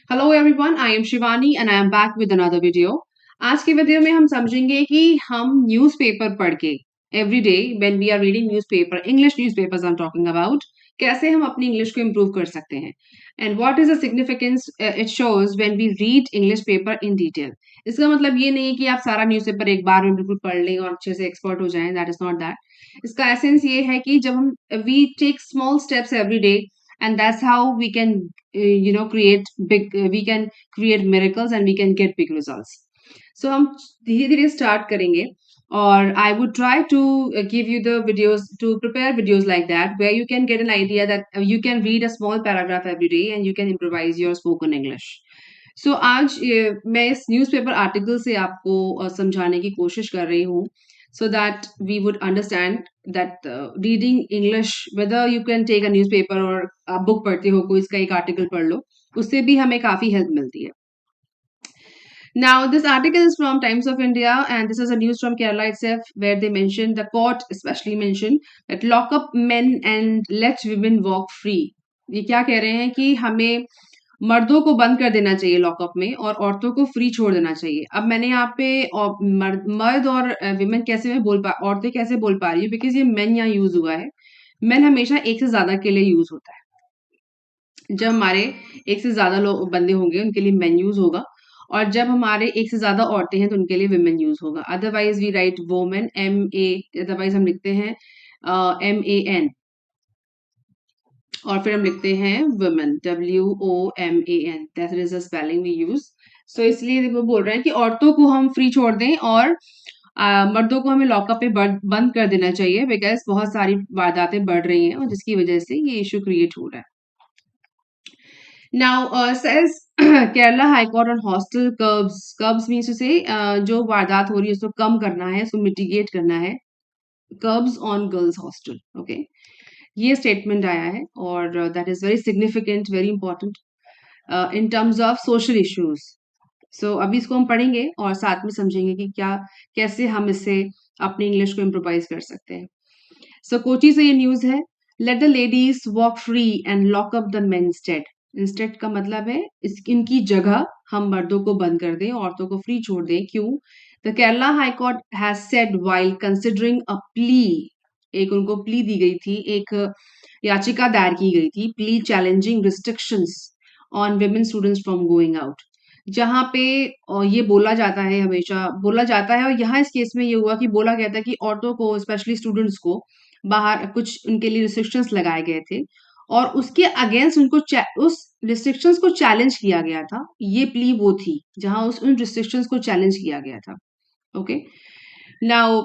Hello everyone, I am Shivani and I am back with another video. आज के video में हम समझेंगे कि हम न्यूज़पेपर पढ़ के every day when we are reading newspaper, English newspapers I am talking about, कैसे हम अपनी इंग्लिश को इम्प्रूव कर सकते हैं and what is the significance it shows when we read English paper in detail. इसका मतलब ये नहीं है कि आप सारा न्यूज़पेपर एक बार में बिल्कुल पढ़ लें और अच्छे से एक्सपर्ट हो जाएं, दैट इज नॉट दैट। इसका एसेंस ये है कि जब हम we take small steps every day and that's how we can create big we can create miracles and we can get big results. So हम धीरे धीरे start करेंगे और I would try to give you the videos to prepare videos like that where you can get an idea that you can read a small paragraph every day and you can improvise your spoken English. So आज मैं इस newspaper article से आपको समझाने की कोशिश कर रही हूँ so that we would understand that reading English, whether you can take a newspaper or a book पढ़ते हो, कोई इसका एक आर्टिकल पढ़ लो, उससे भी हमें काफ़ी हेल्प मिलती है। Now, this article is from Times of India, and this is a news from Kerala itself, where they mentioned the court especially mentioned that lock up men and let women walk free. ये क्या कह रहे हैं कि हमें मर्दों को बंद कर देना चाहिए लॉकअप में और औरतों को फ्री छोड़ देना चाहिए। अब मैंने यहाँ पे मर्द और विमेन कैसे मैं बोल पा औरतें कैसे बोल पा रही हूँ, बिकॉज ये मेन यहाँ यूज हुआ है। मेन हमेशा एक से ज्यादा के लिए यूज होता है। जब हमारे एक से ज़्यादा लोग बंदे होंगे उनके लिए मेन यूज़ होगा और जब हमारे एक से ज़्यादा औरतें हैं तो उनके लिए वुमेन यूज़ होगा। Otherwise we write women otherwise हम लिखते हैं MAN और फिर हम लिखते हैं women WOMAN। That is the spelling we use. So इसलिए वो बोल रहे हैं कि औरतों को हम फ्री छोड़ दें और मर्दों को हमें लॉकअप पे बंद कर देना चाहिए बिकॉज़ बहुत सारी वारदातें बढ़ रही हैं और जिसकी वज़ह से ये इश्यू क्रिएट हो रहा है। Now, says Kerala High Court on hostel curbs. Curbs means to say जो वारदात हो रही है उसको कम करना है, उसको मिटिगेट करना है. Curbs on girls hostel. Okay. ये स्टेटमेंट आया है और that is very significant, very important in terms of social issues. So अभी इसको हम पढ़ेंगे और साथ में समझेंगे कि क्या कैसे हम इससे अपनी इंग्लिश को इम्प्रोवाइज कर सकते हैं। सो कोची से ये न्यूज है, let the ladies walk free and lock up the main instead. Instead का मतलब है इनकी जगह हम मर्दों को बंद कर दें, औरतों को फ्री छोड़ दें। क्यों? The Kerala high court has said while considering a plea, एक उनको प्ली दी गई थी, एक याचिका दायर की गई थी, plea challenging restrictions on women students from going out. जहाँ पे ये बोला जाता है, हमेशा बोला जाता है और यहाँ इस केस में ये हुआ कि बोला गया था कि औरतों को, स्पेशली स्टूडेंट्स को बाहर कुछ उनके लिए रिस्ट्रिक्शंस लगाए गए थे और उसके अगेंस्ट उनको उस रिस्ट्रिक्शंस को चैलेंज किया गया था। ये प्ली वो थी जहां उन रिस्ट्रिक्शंस को चैलेंज किया गया था। Okay, now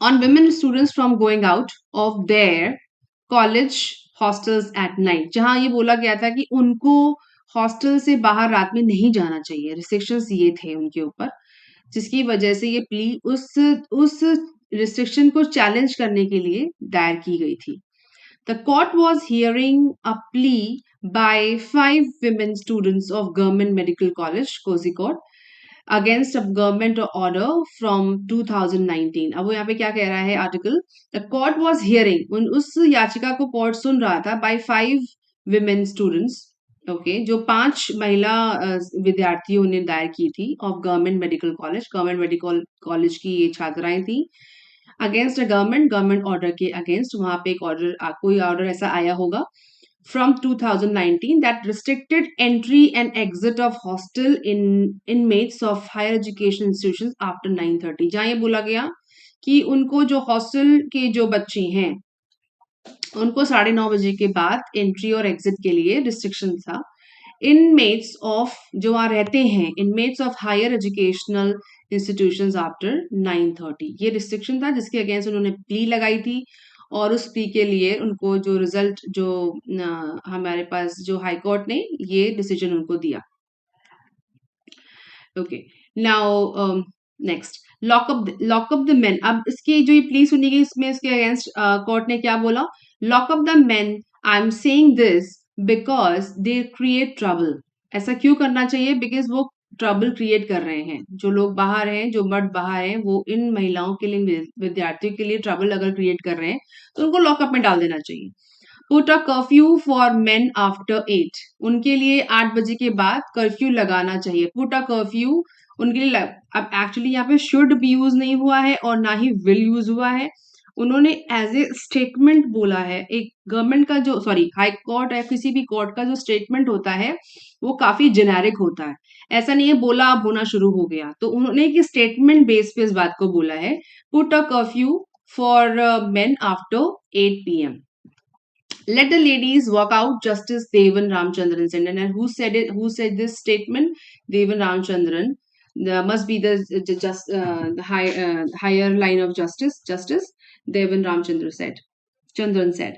on women students from going out of their college hostels at night, जहां ये बोला गया था कि उनको हॉस्टल से बाहर रात में नहीं जाना चाहिए। रिस्ट्रिक्शंस ये थे उनके ऊपर, जिसकी वजह से ये प्ली उस रिस्ट्रिक्शन को चैलेंज करने के लिए दायर की गई थी। The court was hearing a plea by 5 women students of Government Medical College, Kozhikode, against a government order from 2019. अब वो यहाँ पे क्या कह रहा है article, the court was hearing, उस याचिका को कोर्ट सुन रहा था, बाय 5 women स्टूडेंट्स, ओके, जो 5 महिला विद्यार्थियों ने दायर की थी, of government medical college, government medical college की ये छात्राएं थी, अगेंस्ट अ गवर्नमेंट ऑर्डर के अगेंस्ट। वहां पे एक ऑर्डर, कोई ऑर्डर ऐसा आया होगा from 2019 that restricted entry and exit of hostel in inmates of higher education institutions after 9:30। जहाँ ये बोला गया कि उनको जो हॉस्टल के जो बच्चे हैं उनको 9:30 बजे के बाद एंट्री और एग्जिट के लिए रिस्ट्रिक्शन था। इनमेट्स ऑफ, जो वहाँ रहते हैं, inmates of higher educational institutions after 9:30, ये रिस्ट्रिक्शन था जिसके अगेंस्ट उन्होंने प्ली लगाई थी और उस प्ली के लिए उनको जो रिजल्ट जो हमारे पास जो हाई कोर्ट ने ये डिसीजन उनको दिया। Okay, now next, lockup the main. अब इसकी जो ये प्ली सुनी गई इसमें इसके अगेंस्ट कोर्ट ने क्या बोला, lockup the main, I am saying this because they create trouble. ऐसा क्यों करना चाहिए? बिकॉज वो ट्रबल क्रिएट कर रहे हैं। जो लोग बाहर हैं, जो मर्द बाहर हैं, वो इन महिलाओं के लिए, विद्यार्थियों के लिए ट्रबल अगर क्रिएट कर रहे हैं तो उनको लॉकअप में डाल देना चाहिए। Put a curfew for men after 8, उनके लिए 8 बजे के बाद कर्फ्यू लगाना चाहिए। पुट अ कर्फ्यू उनके लिए अब एक्चुअली यहाँ पे शुड भी यूज नहीं हुआ है और ना ही विल यूज हुआ है, उन्होंने एज ए स्टेटमेंट बोला है। एक गवर्नमेंट का जो सॉरी हाई कोर्ट या किसी भी कोर्ट का जो स्टेटमेंट होता है वो काफी जेनेरिक होता है, ऐसा नहीं है बोला अब होना शुरू हो गया। तो उन्होंने एक स्टेटमेंट बेस पे इस बात को बोला है, put a curfew for men after 8 p.m. Let the ladies walk out, Justice Devan Ramchandran said. And who said it? Who said this statement? Devan Ramchandran. There must be the higher line of justice. Justice Devan Ramchandran said. Chandran said.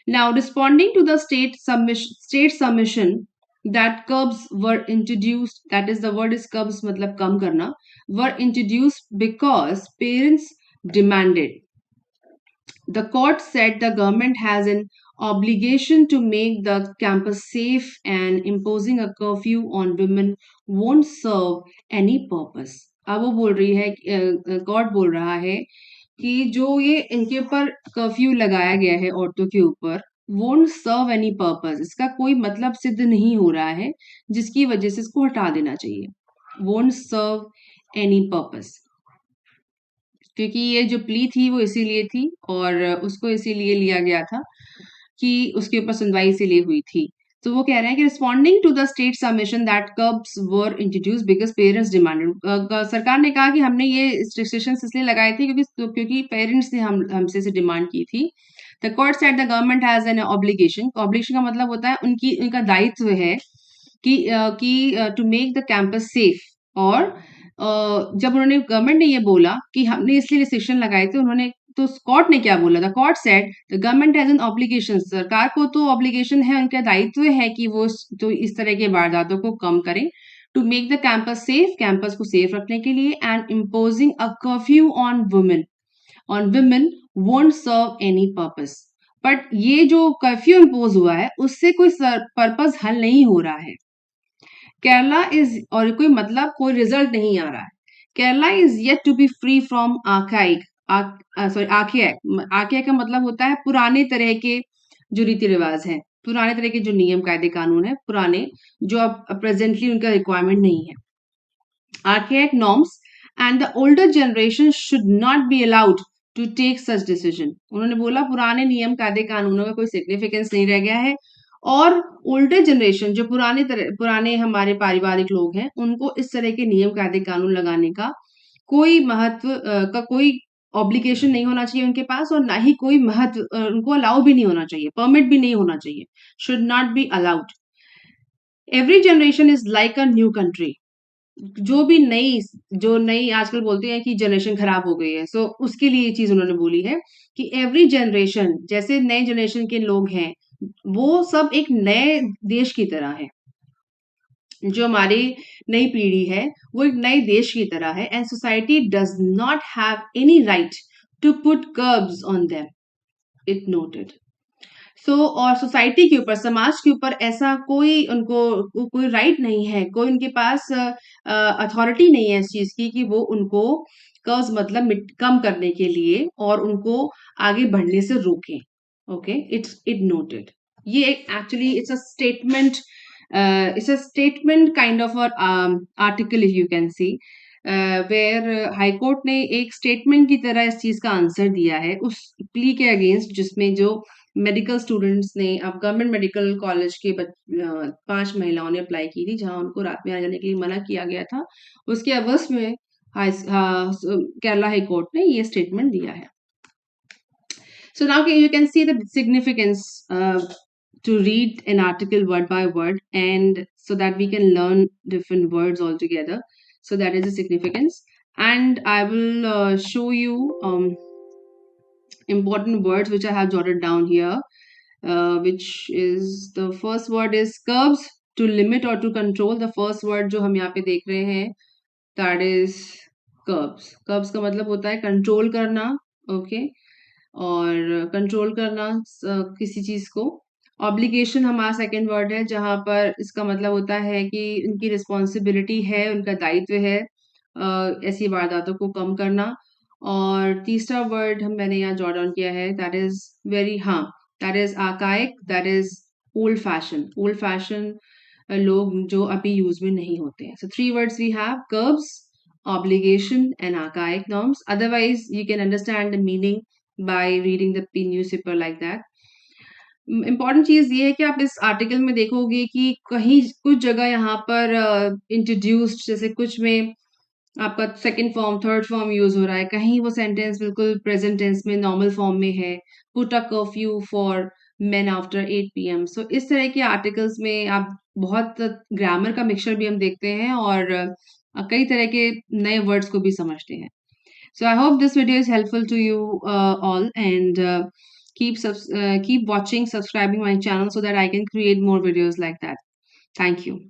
Now, responding to the state submission that curbs were introduced, that is the word is curbs, matlab kam karna, were introduced because parents demanded. The court said the government has an obligation to make the campus safe, and imposing a curfew on women won't serve any purpose. अब वो बोल रही है, court बोल रहा है कि जो ये इनके ऊपर कर्फ्यू लगाया गया है औरतों के ऊपर, वोंट सर्व एनी पर्पस, इसका कोई मतलब सिद्ध नहीं हो रहा है जिसकी वजह से इसको हटा देना चाहिए। वोंट सर्व एनी पर्पस, क्योंकि ये जो प्ली थी वो इसीलिए थी और उसको इसीलिए लिया गया था कि उसके ऊपर सुनवाई इसीलिए हुई थी। तो वो कह रहे हैं कि responding to the state submission that curbs were introduced because parents demanded, सरकार ने कहा कि हमने ये रिस्ट्रिक्शंस इसलिए लगाए थे क्योंकि पेरेंट्स ने हमसे से डिमांड की थी। The court said the government has an obligation, obligation का मतलब होता है उनका दायित्व है कि to make the campus safe. और जब उन्होंने गवर्नमेंट ने ये बोला कि हमने इसलिए रिस्ट्रिक्शन लगाए थे, उन्होंने तो कोर्ट ने क्या बोला? The court said the government has an obligation, सरकार को तो ऑब्लिगेशन है, उनका दायित्व है कि वो तो इस तरह के वारदातों को कम करें, to make the campus safe, campus को सेफ रखने के लिए, and imposing a curfew on women won't serve any purpose. But ये जो कर्फ्यू इम्पोज हुआ है उससे कोई पर्पस हल नहीं हो रहा है। केरला इज और कोई मतलब कोई रिजल्ट नहीं आ रहा है। Kerala is yet to be free from archaic, sorry archaic का मतलब होता है पुराने तरह के जो रीति रिवाज हैं, पुराने तरह के जो नियम कायदे कानून है पुराने, जो अब प्रेजेंटली उनका रिक्वायरमेंट नहीं है। Archaic norms and the older generation should not be allowed to take such decision. उन्होंने बोला पुराने नियम कायदे कानूनों का कोई सिग्निफिकेंस नहीं रह गया है और ओल्डर जनरेशन जो पुराने हमारे पारिवारिक लोग हैं उनको इस तरह के नियम कायदे कानून लगाने का कोई महत्व का कोई ऑब्लिगेशन नहीं होना चाहिए उनके पास, और ना ही कोई महत्व उनको अलाउ भी नहीं होना चाहिए, परमिट भी नहीं होना चाहिए, should not be allowed. Every generation is like a new country, जो नई आजकल बोलते हैं कि जनरेशन खराब हो गई है, सो उसके लिए ये चीज उन्होंने बोली है कि एवरी जनरेशन, जैसे नए जनरेशन के लोग हैं वो सब एक नए देश की तरह है, जो हमारी नई पीढ़ी है वो एक नए देश की तरह है, and society does not have any right to put curbs on them, it noted. और सोसाइटी के ऊपर, समाज के ऊपर ऐसा कोई उनको कोई राइट नहीं है, कोई उनके पास अथॉरिटी नहीं है इस चीज की कि वो उनको कर्ज मतलब कम करने के लिए और उनको आगे बढ़ने से रोकें। Okay, it noted. ये actually it's a statement kind of article, if you can see, where high court ने एक स्टेटमेंट की तरह इस चीज का आंसर दिया है उस प्ली के अगेंस्ट जिसमें जो मेडिकल स्टूडेंट्स ने, अब गवर्नमेंट मेडिकल कॉलेज के 5 महिलाओं ने अप्लाई की थी जहां उनको रात में आने जाने के लिए मना किया गया था, उसके अवसर में केरला हाई कोर्ट ने ये स्टेटमेंट दिया है। So now you can see the significance to read an article word by word, and so that we can learn different words altogether. So that is the significance, and I will show you important words which I have jotted down here, which is the first word is curbs, to limit or to control. The first word जो हम यहाँ पे देख रहे हैं that is curbs. Curbs का मतलब होता है कंट्रोल करना, ओके, और कंट्रोल करना किसी चीज को। ऑब्लिगेशन हमारा सेकंड वर्ड है जहां पर इसका मतलब होता है कि उनकी रिस्पॉन्सिबिलिटी है, उनका दायित्व है ऐसी वारदातों को कम करना। और तीसरा वर्ड मैंने यहाँ जॉट डाउन किया है दैट इज वेरी, हाँ, that is archaic, that is old fashion, old fashion लोग जो अभी यूज में नहीं होते हैं. So three words we have: curbs, obligation and archaic norms. Otherwise you can understand the meaning by reading the newspaper like that. Important चीज़ ये है कि आप इस आर्टिकल में देखोगे कि कहीं कुछ जगह यहाँ पर इंट्रोड्यूस्ड, जैसे कुछ में आपका second form, third form use हो रहा है, कहीं वो सेंटेंस बिल्कुल प्रेज़ेंट टेंस में नॉर्मल फॉर्म में है, put a curfew for men after 8 PM. So इस तरह के आर्टिकल्स में आप बहुत ग्रामर का मिक्सचर भी हम देखते हैं और कई तरह के नए वर्ड्स को भी समझते हैं. So I hope this video is helpful to you all, and keep watching, subscribing my channel so that I can create more videos like that. Thank you.